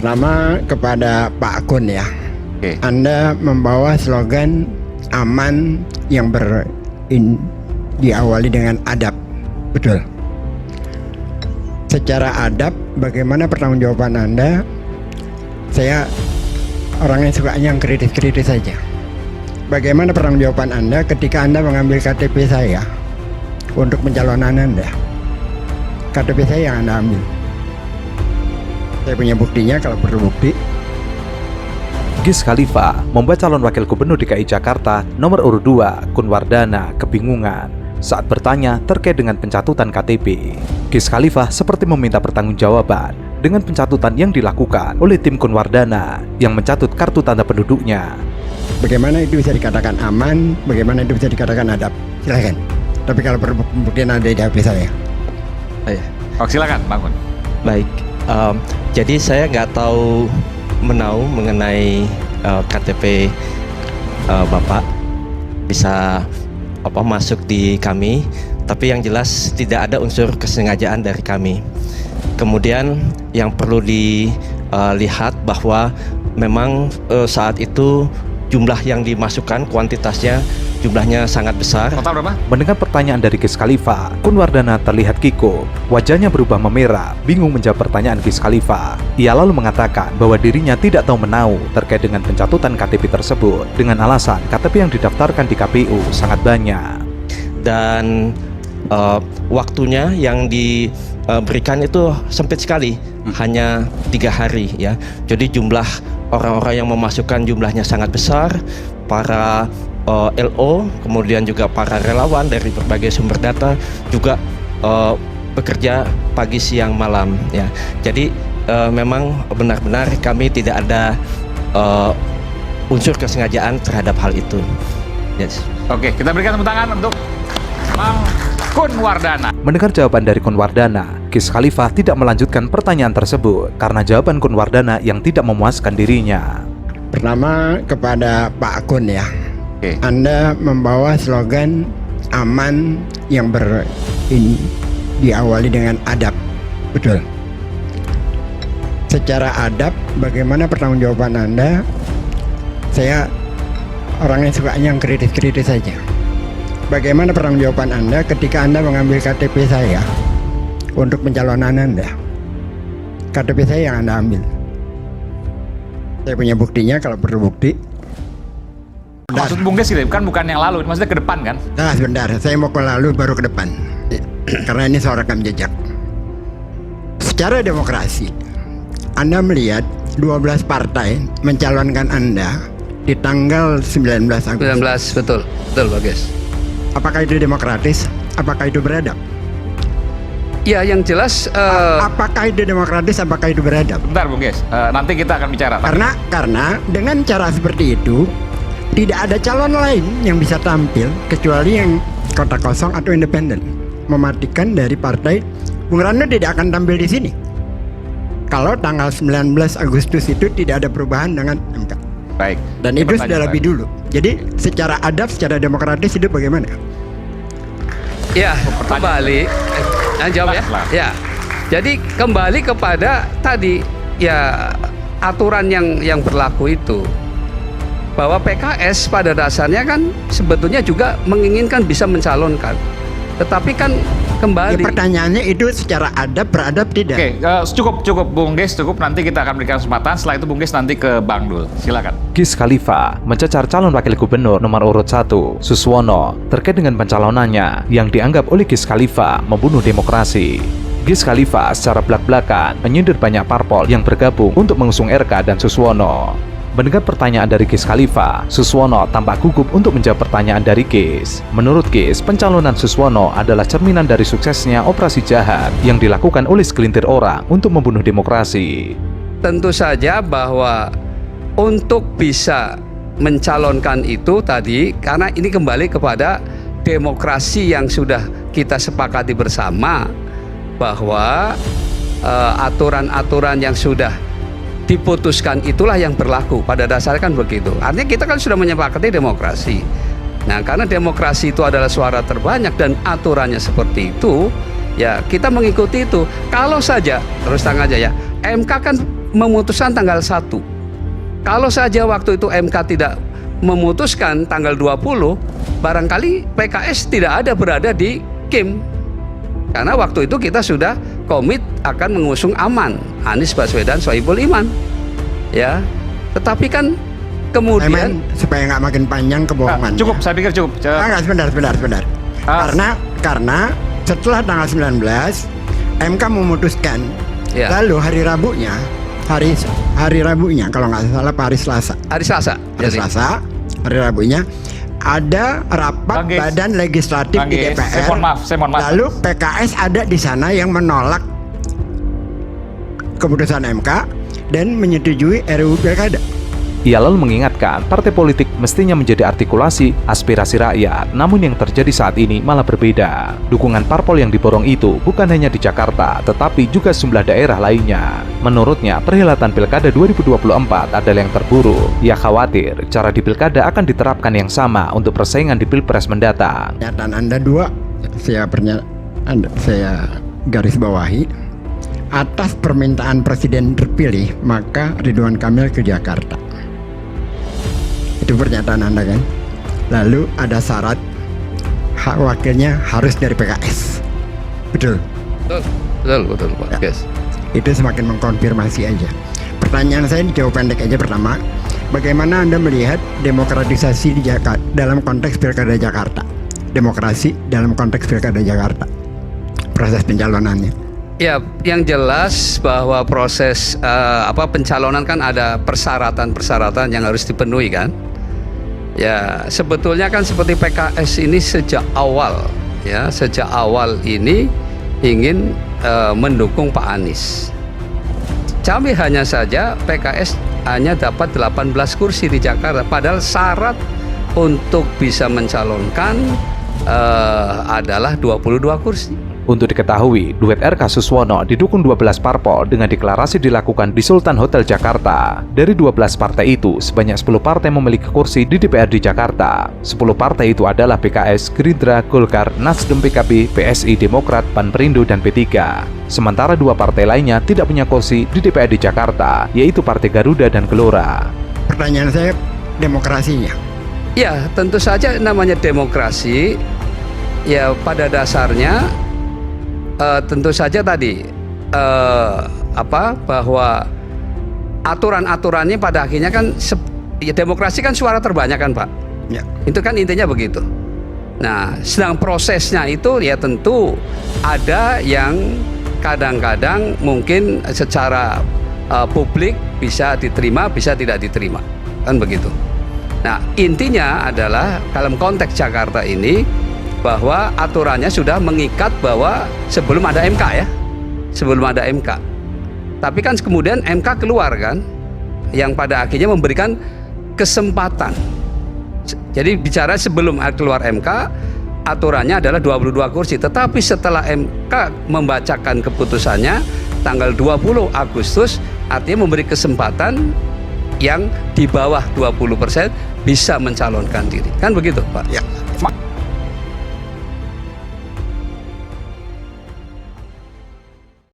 Pertama kepada Pak Kun ya. Oke. Anda membawa slogan aman yang diawali dengan adab. Betul. Secara adab, bagaimana pertanggungjawaban Anda? Saya orang yang sukanya yang kritis-kritis saja. Bagaimana pertanggungjawaban Anda ketika Anda mengambil KTP saya untuk pencalonan Anda? KTP saya yang Anda ambil. Saya punya buktinya kalau perlu bukti. Gis Khalifa membuat calon wakil gubernur DKI Jakarta nomor urut 2 Kun Wardana kebingungan saat bertanya terkait dengan pencatutan KTP. Gis Khalifa seperti meminta pertanggungjawaban dengan pencatutan yang dilakukan oleh tim Kun Wardana yang mencatut kartu tanda penduduknya. Bagaimana itu bisa dikatakan aman? Bagaimana itu bisa dikatakan adab? Silakan. Tapi kalau perlu bukti ada di HP saya. Oh, silakan, Bang Kun. Baik, jadi saya nggak tahu menau mengenai KTP Bapak bisa masuk di kami, tapi yang jelas tidak ada unsur kesengajaan dari kami. Kemudian yang perlu dilihat bahwa memang saat itu jumlah yang dimasukkan kuantitasnya jumlahnya sangat besar. Total berapa? Mendengar pertanyaan dari Gis Khalifa, Kun Wardana terlihat kikuk. Wajahnya berubah memerah, bingung menjawab pertanyaan Gis Khalifa. Ia lalu mengatakan bahwa dirinya tidak tahu menau terkait dengan pencatutan KTP tersebut dengan alasan KTP yang didaftarkan di KPU sangat banyak. Dan waktunya yang diberikan itu sempit sekali, hanya 3 hari ya. Jadi jumlah orang-orang yang memasukkan jumlahnya sangat besar, para LO, kemudian juga para relawan dari berbagai sumber data juga bekerja pagi, siang, malam ya. Jadi memang benar-benar kami tidak ada unsur kesengajaan terhadap hal itu. Yes. Oke, kita berikan tepuk tangan untuk Bang Kun Wardana. Mendengar jawaban dari Kun Wardana, Gis Khalifa tidak melanjutkan pertanyaan tersebut karena jawaban Kun Wardana yang tidak memuaskan dirinya. Pertama kepada Pak Kun ya. Oke. Anda membawa slogan aman yang diawali dengan adab. Betul. Secara adab, bagaimana pertanggungjawaban Anda? Saya orang yang sukanya yang kritis-kritis saja. Bagaimana pertanggungjawaban Anda ketika Anda mengambil KTP saya untuk pencalonan Anda? KTP saya yang Anda ambil. Saya punya buktinya kalau perlu bukti. Maksud Bung Gis gitu, bukan yang lalu, maksudnya ke depan kan? Nah sebentar, saya mau ke lalu baru ke depan. Karena ini soal rekam jejak. Secara demokrasi, Anda melihat 12 partai mencalonkan Anda di tanggal 19 Agustus. 19, betul Pak Gis. Apakah itu demokratis? Apakah itu beradab? Ya, yang jelas Apakah itu demokratis? Apakah itu beradab? Bentar Bung Gis, nanti kita akan bicara. Karena dengan cara seperti itu tidak ada calon lain yang bisa tampil kecuali yang kotak kosong atau independen. Mematikan dari partai. Bung Rano tidak akan tampil di sini kalau tanggal 19 Agustus itu tidak ada perubahan dengan MK. Baik. Dan itu sudah lebih dulu. Jadi secara adab, secara demokratis itu bagaimana? ya kembali jawab ya. Ya. Jadi kembali kepada tadi ya aturan yang berlaku itu. Bahwa PKS pada dasarnya kan sebetulnya juga menginginkan bisa mencalonkan. Tetapi kan kembali Ya, pertanyaannya itu secara adab, beradab tidak? Oke, cukup Bung Gis, cukup. Nanti kita akan berikan kesempatan. Setelah itu Bung Gis nanti ke Bang Dul. Silakan. Gis Khalifa mencecar calon wakil gubernur nomor urut 1 Suswono terkait dengan pencalonannya yang dianggap oleh Gis Khalifa membunuh demokrasi. Gis Khalifa secara belak-belakan menyindir banyak parpol yang bergabung untuk mengusung RK dan Suswono. Mendengar pertanyaan dari Gis Khalifa, Suswono tampak gugup untuk menjawab pertanyaan dari Gis. Menurut Gis, pencalonan Suswono adalah cerminan dari suksesnya operasi jahat yang dilakukan oleh segelintir orang untuk membunuh demokrasi. tentu saja bahwa untuk bisa mencalonkan itu tadi, karena ini kembali kepada demokrasi yang sudah kita sepakati bersama, bahwa aturan-aturan yang sudah diputuskan itulah yang berlaku. Pada dasarnya kan begitu. Artinya kita kan sudah menyepakati demokrasi. Nah, karena demokrasi itu adalah suara terbanyak dan aturannya seperti itu, ya kita mengikuti itu. Kalau saja terus terang aja ya, MK kan memutuskan tanggal 1. Kalau saja waktu itu MK tidak memutuskan tanggal 20, barangkali PKS tidak ada berada di KIM. Karena waktu itu kita sudah komit akan mengusung aman Anies Baswedan Sohibul Iman. Ya. Tetapi kan kemudian supaya nggak makin panjang kebohongan. Cukup, saya pikir cukup. Enggak, sebentar. Karena setelah tanggal 19 MK memutuskan. Ya. Lalu hari Rabunya, hari Rabunya kalau nggak salah hari Selasa. Hari Rabunya ada rapat Bang Gis. badan legislatif Bang di Gis, DPR. saya mohon maaf. Lalu PKS ada di sana yang menolak keputusan MK dan menyetujui RUU Pilkada. Ia lalu mengingatkan partai politik mestinya menjadi artikulasi aspirasi rakyat, namun yang terjadi saat ini malah berbeda. Dukungan parpol yang diborong itu bukan hanya di Jakarta, tetapi juga sejumlah daerah lainnya. Menurutnya, perhelatan Pilkada 2024 adalah yang terburuk. Ia khawatir cara di Pilkada akan diterapkan yang sama untuk persaingan di Pilpres mendatang. Pernyataan Anda dua, saya garis bawahi. Atas permintaan Presiden terpilih, maka Ridwan Kamil ke Jakarta. Itu pernyataan Anda kan. Lalu ada syarat hak wakilnya harus dari PKS. Betul. Betul Pak. Ya. Yes. Itu semakin mengkonfirmasi aja. Pertanyaan saya dijawab pendek aja. Pertama, bagaimana Anda melihat demokratisasi di Jakarta dalam konteks Pilkada Jakarta? Demokrasi dalam konteks Pilkada Jakarta, proses pencalonannya. Ya, yang jelas bahwa proses pencalonan kan ada persyaratan-persyaratan yang harus dipenuhi kan. Ya, sebetulnya kan seperti PKS ini sejak awal ini ingin mendukung Pak Anies. Kami hanya saja PKS hanya dapat 18 kursi di Jakarta, padahal syarat untuk bisa mencalonkan adalah 22 kursi. Untuk diketahui, duet RK Suswono didukung 12 parpol dengan deklarasi dilakukan di Sultan Hotel Jakarta. Dari 12 partai itu, sebanyak 10 partai memiliki kursi di DPRD Jakarta. 10 partai itu adalah PKS, Gerindra, Golkar, Nasdem, PKB, PSI, Demokrat, PAN Perindo, dan P3. Sementara 2 partai lainnya tidak punya kursi di DPRD Jakarta, yaitu Partai Garuda dan Gelora. Pertanyaan saya, demokrasinya. Ya, tentu saja namanya demokrasi. Ya, pada dasarnya tentu saja tadi bahwa aturan-aturannya pada akhirnya kan demokrasi kan suara terbanyak kan Pak. Ya. Itu kan intinya begitu. Nah, sedang prosesnya itu ya tentu ada yang kadang-kadang mungkin secara publik bisa diterima, bisa tidak diterima, kan begitu. Nah, intinya adalah dalam konteks Jakarta ini bahwa aturannya sudah mengikat bahwa sebelum ada MK ya, sebelum ada MK. Tapi kan kemudian MK keluar kan, yang pada akhirnya memberikan kesempatan. Jadi bicara sebelum keluar MK, aturannya adalah 22 kursi. Tetapi setelah MK membacakan keputusannya tanggal 20 Agustus, artinya memberi kesempatan yang di bawah 20% bisa mencalonkan diri. Kan begitu Pak? Ya.